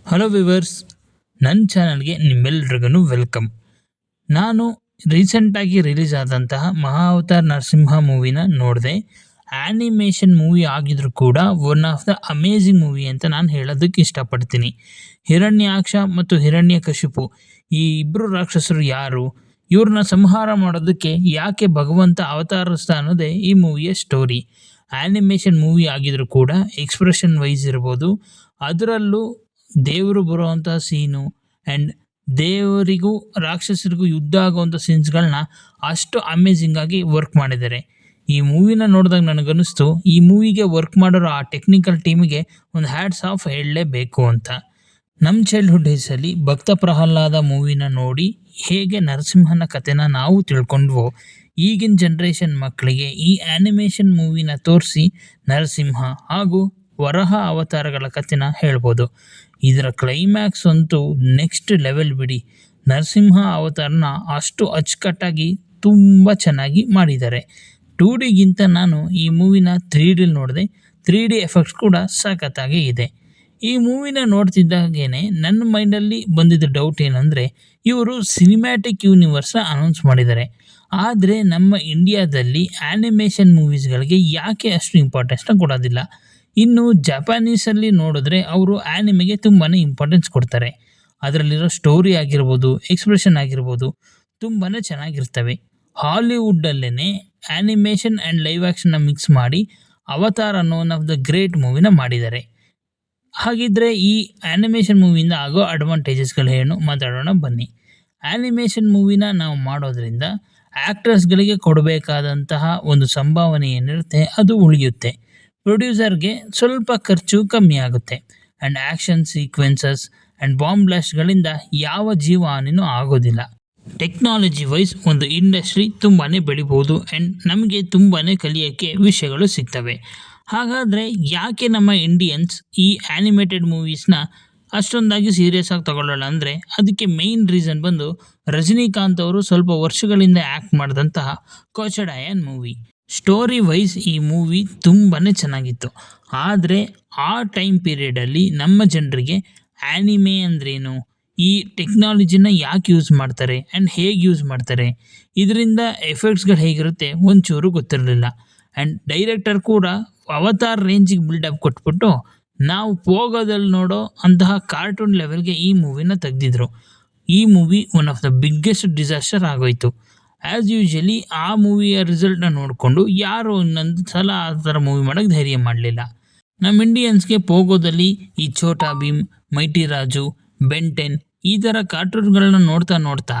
Hello viewers, ನನ್ನ ಚಾನಲ್ಗೆ ನಿಮ್ಮೆಲ್ರಿಗೂ ವೆಲ್ಕಮ್. ನಾನು ರೀಸೆಂಟಾಗಿ ರಿಲೀಸ್ ಆದಂತಹ ಮಹಾವತಾರ್ ನರಸಿಂಹ ಮೂವಿನ ನೋಡಿದೆ. ಆ್ಯನಿಮೇಷನ್ ಮೂವಿ ಆಗಿದ್ರೂ ಕೂಡ one of the amazing movie ಅಂತ ನಾನು ಹೇಳೋದಕ್ಕೆ ಇಷ್ಟಪಡ್ತೀನಿ. ಹಿರಣ್ಯಾಕ್ಷ ಮತ್ತು ಹಿರಣ್ಯಕಶಿಪು ಈ ಇಬ್ಬರು ರಾಕ್ಷಸರು ಯಾರು, ಇವ್ರನ್ನ ಸಂಹಾರ ಮಾಡೋದಕ್ಕೆ ಯಾಕೆ ಭಗವಂತ ಅವತಾರಿಸ್ತಾ ಅನ್ನೋದೇ ಈ ಮೂವಿಯ ಸ್ಟೋರಿ. ಆ್ಯನಿಮೇಷನ್ ಮೂವಿ ಆಗಿದ್ರೂ ಕೂಡ ಎಕ್ಸ್ಪ್ರೆಷನ್ ವೈಸ್ ಇರ್ಬೋದು, ಅದರಲ್ಲೂ ದೇವರು ಬರುವಂಥ ಸೀನು ಆ್ಯಂಡ್ ದೇವರಿಗೂ ರಾಕ್ಷಸರಿಗೂ ಯುದ್ಧ ಆಗುವಂಥ ಸೀನ್ಸ್ಗಳನ್ನ ಅಷ್ಟು ಅಮೇಝಿಂಗ್ ಆಗಿ ವರ್ಕ್ ಮಾಡಿದ್ದಾರೆ. ಈ ಮೂವಿನ ನೋಡಿದಾಗ ನನಗನ್ನಿಸ್ತು, ಈ ಮೂವಿಗೆ ವರ್ಕ್ ಮಾಡೋರು ಆ ಟೆಕ್ನಿಕಲ್ ಟೀಮಿಗೆ ಒಂದು ಹ್ಯಾಟ್ಸ್ ಆಫ್ ಹೇಳಲೇಬೇಕು ಅಂತ. ನಮ್ಮ ಚೈಲ್ಡ್ಹುಡ್ ಡೇಸಲ್ಲಿ ಭಕ್ತ ಪ್ರಹ್ಲಾದ ಮೂವಿನ ನೋಡಿ ಹೇಗೆ ನರಸಿಂಹನ ಕಥೆನ ನಾವು ತಿಳ್ಕೊಂಡ್ವೋ, ಈಗಿನ ಜನ್ರೇಷನ್ ಮಕ್ಕಳಿಗೆ ಈ ಆ್ಯನಿಮೇಷನ್ ಮೂವಿನ ತೋರಿಸಿ ನರಸಿಂಹ ಹಾಗೂ ವರಹ ಅವತಾರಗಳ ಕಥೆನ ಹೇಳ್ಬೋದು. ಇದರ ಕ್ಲೈಮ್ಯಾಕ್ಸ್ ಅಂತೂ ನೆಕ್ಸ್ಟ್ ಲೆವೆಲ್ ಬಿಡಿ. ನರಸಿಂಹ ಅವತಾರನ ಅಷ್ಟು ಅಚ್ಚುಕಟ್ಟಾಗಿ ತುಂಬ ಚೆನ್ನಾಗಿ ಮಾಡಿದ್ದಾರೆ. 2Dಗಿಂತ ನಾನು ಈ ಮೂವಿನ 3D ನೋಡಿದೆ. 3D ಎಫೆಕ್ಟ್ಸ್ ಕೂಡ ಸಖತ್ತಾಗಿ ಇದೆ. ಈ ಮೂವಿನ ನೋಡ್ತಿದ್ದಾಗೇನೆ ನನ್ನ ಮೈಂಡಲ್ಲಿ ಬಂದಿದ್ದ ಡೌಟ್ ಏನಂದರೆ, ಇವರು ಸಿನಿಮ್ಯಾಟಿಕ್ ಯೂನಿವರ್ಸ್ನ ಅನೌನ್ಸ್ ಮಾಡಿದ್ದಾರೆ, ಆದರೆ ನಮ್ಮ ಇಂಡಿಯಾದಲ್ಲಿ ಆ್ಯನಿಮೇಷನ್ ಮೂವೀಸ್ಗಳಿಗೆ ಯಾಕೆ ಅಷ್ಟು ಇಂಪಾರ್ಟೆನ್ಸ್ನ ಕೊಡೋದಿಲ್ಲ. ಇನ್ನು ಜಪಾನೀಸಲ್ಲಿ ನೋಡಿದ್ರೆ ಅವರು ಆ್ಯನಿಮೆಗೆ ತುಂಬಾ ಇಂಪಾರ್ಟೆನ್ಸ್ ಕೊಡ್ತಾರೆ. ಅದರಲ್ಲಿರೋ ಸ್ಟೋರಿ ಆಗಿರ್ಬೋದು, ಎಕ್ಸ್ಪ್ರೆಷನ್ ಆಗಿರ್ಬೋದು ತುಂಬಾ ಚೆನ್ನಾಗಿರ್ತವೆ. ಹಾಲಿವುಡ್ಡಲ್ಲೇ ಆ್ಯನಿಮೇಷನ್ ಆ್ಯಂಡ್ ಲೈವ್ ಆ್ಯಕ್ಷನ್ನ ಮಿಕ್ಸ್ ಮಾಡಿ ಅವತಾರ್ ಅನ್ನೋ ಒನ್ ಆಫ್ ದ ಗ್ರೇಟ್ ಮೂವಿನ ಮಾಡಿದ್ದಾರೆ. ಹಾಗಿದ್ರೆ ಈ ಆ್ಯನಿಮೇಷನ್ ಮೂವಿಯಿಂದ ಆಗೋ ಅಡ್ವಾಂಟೇಜಸ್ಗಳು ಏನು ಮಾತಾಡೋಣ ಬನ್ನಿ. ಆ್ಯನಿಮೇಷನ್ ಮೂವಿನ ನಾವು ಮಾಡೋದ್ರಿಂದ ಆ್ಯಕ್ಟರ್ಸ್ಗಳಿಗೆ ಕೊಡಬೇಕಾದಂತಹ ಒಂದು ಸಂಭಾವನೆ ಏನಿರುತ್ತೆ ಅದು ಉಳಿಯುತ್ತೆ. ಪ್ರೊಡ್ಯೂಸರ್ಗೆ ಸ್ವಲ್ಪ ಖರ್ಚು ಕಮ್ಮಿ ಆಗುತ್ತೆ and action sequences and bomb ಬ್ಲಾಸ್ಟ್ಗಳಿಂದ ಯಾವ ಜೀವ ಹಾನಿನೂ ಆಗೋದಿಲ್ಲ. ಟೆಕ್ನಾಲಜಿ ವೈಸ್ ಒಂದು ಇಂಡಸ್ಟ್ರಿ ತುಂಬಾ ಬೆಳಿಬೋದು ಆ್ಯಂಡ್ ನಮಗೆ ತುಂಬಾ ಕಲಿಯೋಕ್ಕೆ ವಿಷಯಗಳು ಸಿಗ್ತವೆ. ಹಾಗಾದರೆ ಯಾಕೆ ನಮ್ಮ ಇಂಡಿಯನ್ಸ್ ಈ ಆ್ಯನಿಮೇಟೆಡ್ ಮೂವೀಸ್ನ ಅಷ್ಟೊಂದಾಗಿ ಸೀರಿಯಸ್ ಆಗಿ ತಗೊಳ್ಳೋಲ್ಲ ಅಂದರೆ, ಅದಕ್ಕೆ ಮೇಯ್ನ್ ರೀಸನ್ ಬಂದು ರಜನಿಕಾಂತ್ ಅವರು ಸ್ವಲ್ಪ ವರ್ಷಗಳಿಂದ ಆ್ಯಕ್ಟ್ ಮಾಡಿದಂತಹ ಕೋಚಡಾಯನ್ ಮೂವಿ. ಸ್ಟೋರಿ ವೈಸ್ ಈ ಮೂವಿ ತುಂಬಾ ಚೆನ್ನಾಗಿತ್ತು, ಆದರೆ ಆ ಟೈಮ್ ಪೀರಿಯಡಲ್ಲಿ ನಮ್ಮ ಜನರಿಗೆ ಆ್ಯನಿಮೆ ಅಂದ್ರೇನು, ಈ ಟೆಕ್ನಾಲಜಿನ ಯಾಕೆ ಯೂಸ್ ಮಾಡ್ತಾರೆ ಆ್ಯಂಡ್ ಹೇಗೆ ಯೂಸ್ ಮಾಡ್ತಾರೆ, ಇದರಿಂದ ಎಫೆಕ್ಟ್ಸ್ಗಳು ಹೇಗಿರುತ್ತೆ ಒಂಚೂರು ಗೊತ್ತಿರಲಿಲ್ಲ. ಆ್ಯಂಡ್ ಡೈರೆಕ್ಟರ್ ಕೂಡ ಅವತಾರ್ ರೇಂಜಿಗೆ ಬಿಲ್ಡಪ್ ಕೊಟ್ಬಿಟ್ಟು ನಾವು ಪೋಗೋದಲ್ಲಿ ನೋಡೋ ಅಂತಹ ಕಾರ್ಟೂನ್ ಲೆವೆಲ್ಗೆ ಈ ಮೂವಿನ ತೆಗೆದಿದ್ರು. ಈ movie one of the biggest disaster ಆಗೋಯಿತು. ಆ್ಯಸ್ ಯೂಶಲಿ ಆ ಮೂವಿಯ ರಿಸಲ್ಟ್ನ ನೋಡಿಕೊಂಡು ಯಾರು ಇನ್ನೊಂದು ಸಲ ಆ ಥರ ಮೂವಿ ಮಾಡೋಕ್ಕೆ ಧೈರ್ಯ ಮಾಡಲಿಲ್ಲ. ನಮ್ಮ ಇಂಡಿಯನ್ಸ್ಗೆ ಪೋಗೋದಲ್ಲಿ ಈ ಛೋಟಾ ಭೀಮ್, ಮೈಟಿ ರಾಜು, ಬೆಂಟೆನ್ ಈ ಥರ ಕಾರ್ಟೂನ್ಗಳನ್ನ ನೋಡ್ತಾ ನೋಡ್ತಾ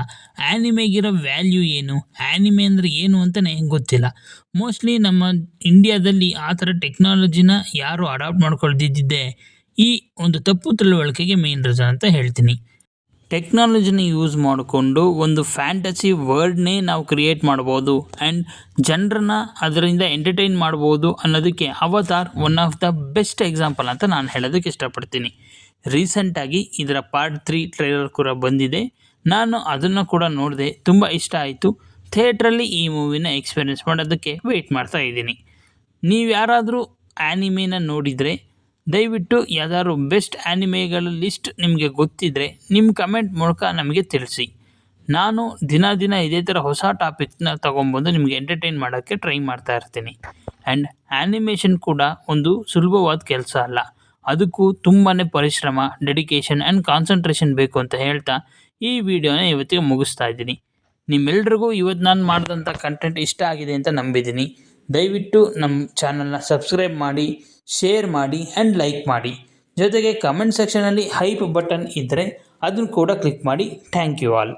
ಆ್ಯನಿಮೆಗಿರೋ ವ್ಯಾಲ್ಯೂ ಏನು, ಆ್ಯನಿಮೆ ಅಂದರೆ ಏನು ಅಂತಲೇ ಗೊತ್ತಿಲ್ಲ. ಮೋಸ್ಟ್ಲಿ ನಮ್ಮ ಇಂಡಿಯಾದಲ್ಲಿ ಆ ಥರ ಟೆಕ್ನಾಲಜಿನ ಯಾರು ಅಡಾಪ್ಟ್ ಮಾಡ್ಕೊಳ್ದಿದ್ದೇ ಈ ಒಂದು ತಪ್ಪು ತಿಳುವಳಿಕೆಗೆ ಮೇನ್ ರೀಸನ್ ಅಂತ ಹೇಳ್ತೀನಿ. ಟೆಕ್ನಾಲಜಿನ ಯೂಸ್ ಮಾಡಿಕೊಂಡು ಒಂದು ಫ್ಯಾಂಟಸಿ ವರ್ಡ್ನೇ ನಾವು ಕ್ರಿಯೇಟ್ ಮಾಡ್ಬೋದು ಆ್ಯಂಡ್ ಜನರನ್ನ ಅದರಿಂದ ಎಂಟರ್ಟೈನ್ ಮಾಡ್ಬೋದು ಅನ್ನೋದಕ್ಕೆ avatar one of the best example ಅಂತ ನಾನು ಹೇಳೋದಕ್ಕೆ ಇಷ್ಟಪಡ್ತೀನಿ. ರೀಸೆಂಟಾಗಿ ಇದರ ಪಾರ್ಟ್ 3 ಟ್ರೈಲರ್ ಕೂಡ ಬಂದಿದೆ. ನಾನು ಅದನ್ನು ಕೂಡ ನೋಡಿದೆ, ತುಂಬ ಇಷ್ಟ ಆಯಿತು. ಥಿಯೇಟ್ರಲ್ಲಿ ಈ ಮೂವಿನ ಎಕ್ಸ್ಪೀರಿಯೆನ್ಸ್ ಮಾಡೋದಕ್ಕೆ ವೆಯ್ಟ್ ಮಾಡ್ತಾ ಇದ್ದೀನಿ. ನೀವು ಯಾರಾದರೂ ಆ್ಯನಿಮೆನ ನೋಡಿದರೆ ದಯವಿಟ್ಟು ಯಾವ್ದಾದ್ರು ಬೆಸ್ಟ್ ಆ್ಯನಿಮೆಗಳ ಲಿಸ್ಟ್ ನಿಮಗೆ ಗೊತ್ತಿದ್ದರೆ ನಿಮ್ಮ ಕಮೆಂಟ್ ಮೂಲಕ ನಮಗೆ ತಿಳಿಸಿ. ನಾನು ದಿನ ಇದೇ ಥರ ಹೊಸ ಟಾಪಿಕ್ನ ತೊಗೊಂಬಂದು ನಿಮಗೆ ಎಂಟರ್ಟೈನ್ ಮಾಡೋಕ್ಕೆ ಟ್ರೈ ಮಾಡ್ತಾ ಇರ್ತೀನಿ. ಆ್ಯಂಡ್ ಆ್ಯನಿಮೇಷನ್ ಕೂಡ ಒಂದು ಸುಲಭವಾದ ಕೆಲಸ ಅಲ್ಲ, ಅದಕ್ಕೂ ತುಂಬಾ ಪರಿಶ್ರಮ, ಡೆಡಿಕೇಶನ್ ಆ್ಯಂಡ್ ಕಾನ್ಸಂಟ್ರೇಷನ್ ಬೇಕು ಅಂತ ಹೇಳ್ತಾ ಈ ವಿಡಿಯೋನ ಇವತ್ತಿಗೆ ಮುಗಿಸ್ತಾ ಇದ್ದೀನಿ. ನಿಮ್ಮೆಲ್ರಿಗೂ ಇವತ್ತು ನಾನು ಮಾಡಿದಂಥ ಕಂಟೆಂಟ್ ಇಷ್ಟ ಆಗಿದೆ ಅಂತ ನಂಬಿದ್ದೀನಿ. ದಯವಿಟ್ಟು ನಮ್ಮ ಚಾನಲ್ನ ಸಬ್ಸ್ಕ್ರೈಬ್ ಮಾಡಿ, ಶೇರ್ ಮಾಡಿ ಆ್ಯಂಡ್ ಲೈಕ್ ಮಾಡಿ. ಜೊತೆಗೆ ಕಮೆಂಟ್ ಸೆಕ್ಷನಲ್ಲಿ ಹೈಪ್ ಬಟನ್ ಇದ್ದರೆ ಅದನ್ನು ಕೂಡ ಕ್ಲಿಕ್ ಮಾಡಿ. Thank you all.